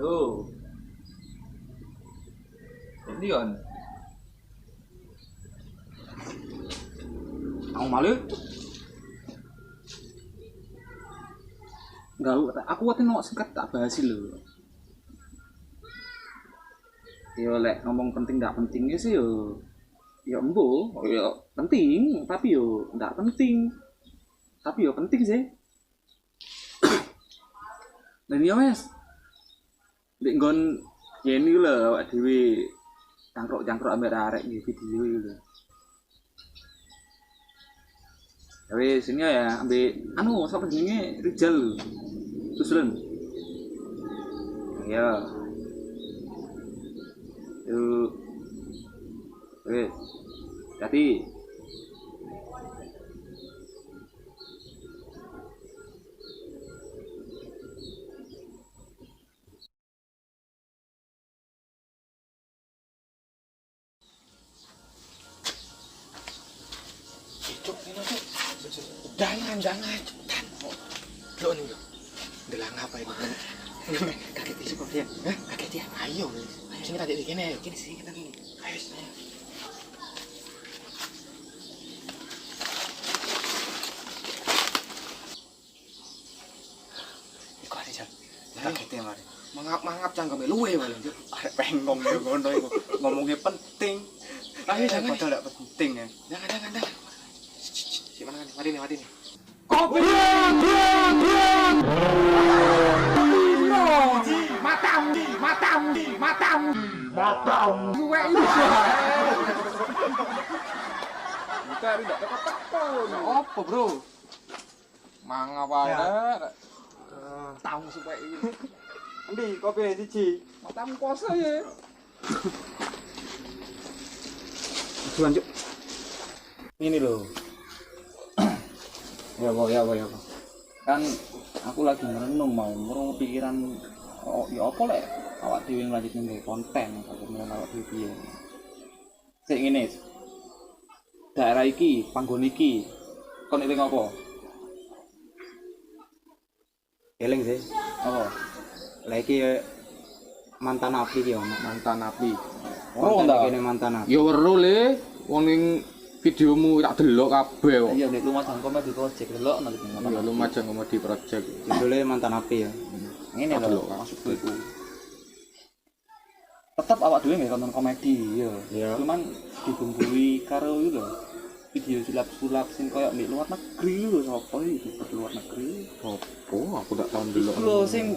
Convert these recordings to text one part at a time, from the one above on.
Halo. Dion. Aku malu. Enggak, aku wae no singkat tak bahas lho. Yo lek ngomong penting enggak pentingnya sih yo. Ya embo, yo penting, tapi yo enggak penting. Tapi yo penting sih. Dan yo wes. Nek nggon kene lho awak dhewe cangkruk-cangkruk ambek arek di video iki lho. Ya wis sini ya ambek anu sapa jenenge Rizal. Susulan. Ya. Yuk. Wis. Jadi Cuk, ini cuk. Jangan cepetan. Lo nih, ndelang apa ini? Kaget sih kok dia. Hah? Kaget ya? Ayo, sini tadi gini sih kita gini. Ayo. Iku ada jam. Kaget ya mari. Mangap canggame luwe wae cuk. Arek pengong yo ngono iku. Ngomongnya penting. Ayo jangan. Padahal enggak penting ya. Jangan. Si mana mati nih. kopi. Matam. Suwe iki. Kita tidak kata-kata. Apa, Bro? Mangap wae. Tahu suwe iki. Endi kopi siji? Matam kuasa ya. Lanjut. Ini loh. Ya, Pak. Kan aku lagi merenung mau pikiran ya apa lek awak dhewe nglanjutne nggawe konten kaya awak dhewe piye. Sik ngene. Daerah iki, panggon iki kon eling apa? Eling sih. Apa? Lah iki mantan api ki ono. Mantan api. Oh, kene mantan api. Ya weruh le wong ning videomu tak delok kabeh kok. Iya nek Lumajang Comedy Project delok nanti ngono. Ya Lumajang Comedy Project. Judulnya mantan api ya. Ngene lho maksudku iku. Tetep awak dhewe nggih konten komedi ya. Iya. Cuman dibumbui karo iki lho. Video sulap-sulap sing koyo nek luar negeri lho sapa iki di luar negeri. Opo aku tak tau delok. Iku lho sing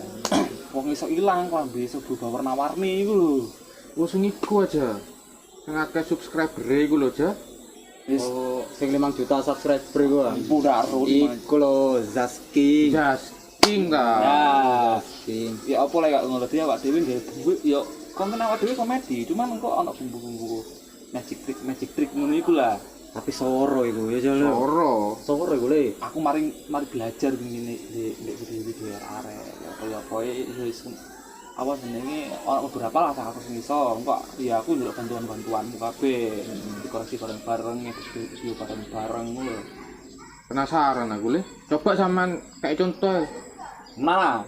wong iso ilang klambi iso berubah warna-warni iku lho. Wes niku aja. Sing akeh subscriber iku lho, Ja. Wis sing 5 juta subscriber iku. Budaro Iku lho Zaski. Justing ta. Zaski. ya apa lek gak ngono dhewe awak dhewe nggih bumbu ya konten awak dhewe komedi cuman engko ana bumbu-bumbu magic trick ngono iku lah. Tapi soro iku ya jane. Soro iku le. Aku mari belajar ngene di video arek ya apa iso apa jenenge ana beberapa lah aku sing iso engko ya aku njaluk bantuan kabeh dikoreksi bareng-bareng video bareng-bareng ngono. Penasaran aku le. Coba sampean kayak contoh. Nah,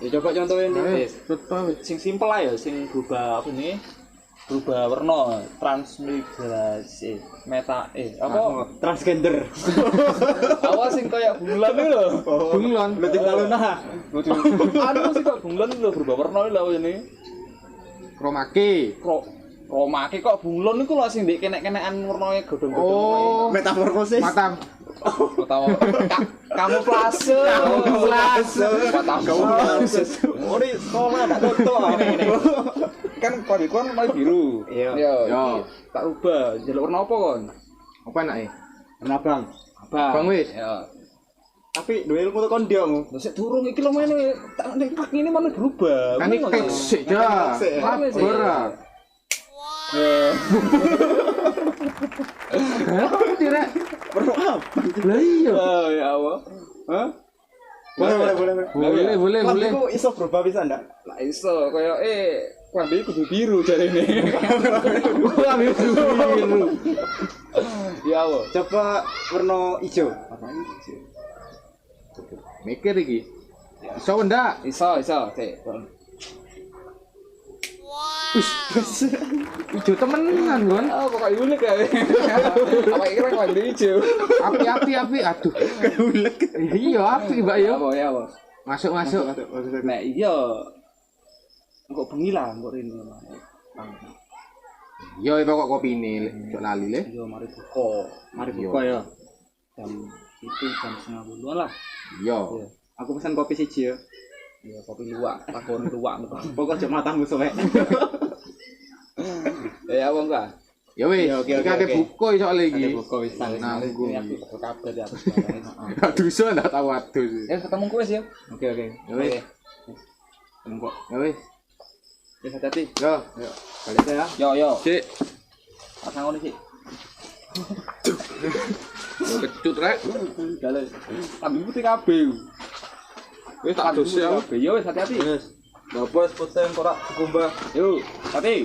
Ya coba contohin wis. Contoh wis. sing simpel lah ya sing berubah apa nih? Berubah warna, transmigrasi, apa? Transgender. Apa sing kayak bunglon iki lho. Bunglon. Berarti taluna. Anu sih kok bunglon iki lho berubah warna iki lho ini. Chromake. Romake kok bunglon iku lho sing ndek kenek-kenekan warnane godhong-godhong. Oh, Metamorfosis. Matam. Utawa kamuflase. Oh, ini sekolah enggak tutup ini. Kan kodikon mulai biru. Iya. Yo. Tak rubah, njaluk warna apa kon? Apa enake? Warna abang. Bang wis. Ya. Tapi duwe ilmu tekan ndiomu. Lha sik durung iki lho mene tak nek pak ngene malah berubah. Kan iki tek sik ja. Sabar. Tidak. Perlu apa? Lah iya. Oh ya Allah. Hah? Boleh. Iku iso berubah bisa ndak? Lah iso kaya klambi kudu biru jarene. Klambi biru. Ya Allah. Coba warna hijau. Apa iki? Mikir iki. Iso ndak? Iso, sik. Ijo temenan kon. Oh, pokoknya unik ya. Apa kira kok di hijau? Api. Aduh. Ulek. Iya, api, Mbak yo. Apa ya, apa? Masuk. Nah, iya. Engko bengi lah, engko rene. Yo pokok kopi ini, cok lali le. Yo mari buka ya. Jam itu jam 9:30 lah. Yo. Aku pesan kopi siji ya. Ya kopi luwak, takon luwak. Pokok aja matamu suwek. Ya apa enggak? Ya wis, Ya, oke, iki oke, ake oke. buka iso le iki. Ada buka wis sang. Nanggung. Ini aku bakal kabar ya. Aduh iso ndak tahu adus. Ya ketemu kowe sih ya. Oke. Ya wis. Tunggu. Ya wis. Wis hati-hati. Yo. Balik ya. Yo. Sik. Pasang ngono sih. Kecut rek. Dalan. Tambi putih kabeh. Wis tak adus ya. Yo wis hati-hati. Wis. Bapak poteng ora kumbah. Yo, hati.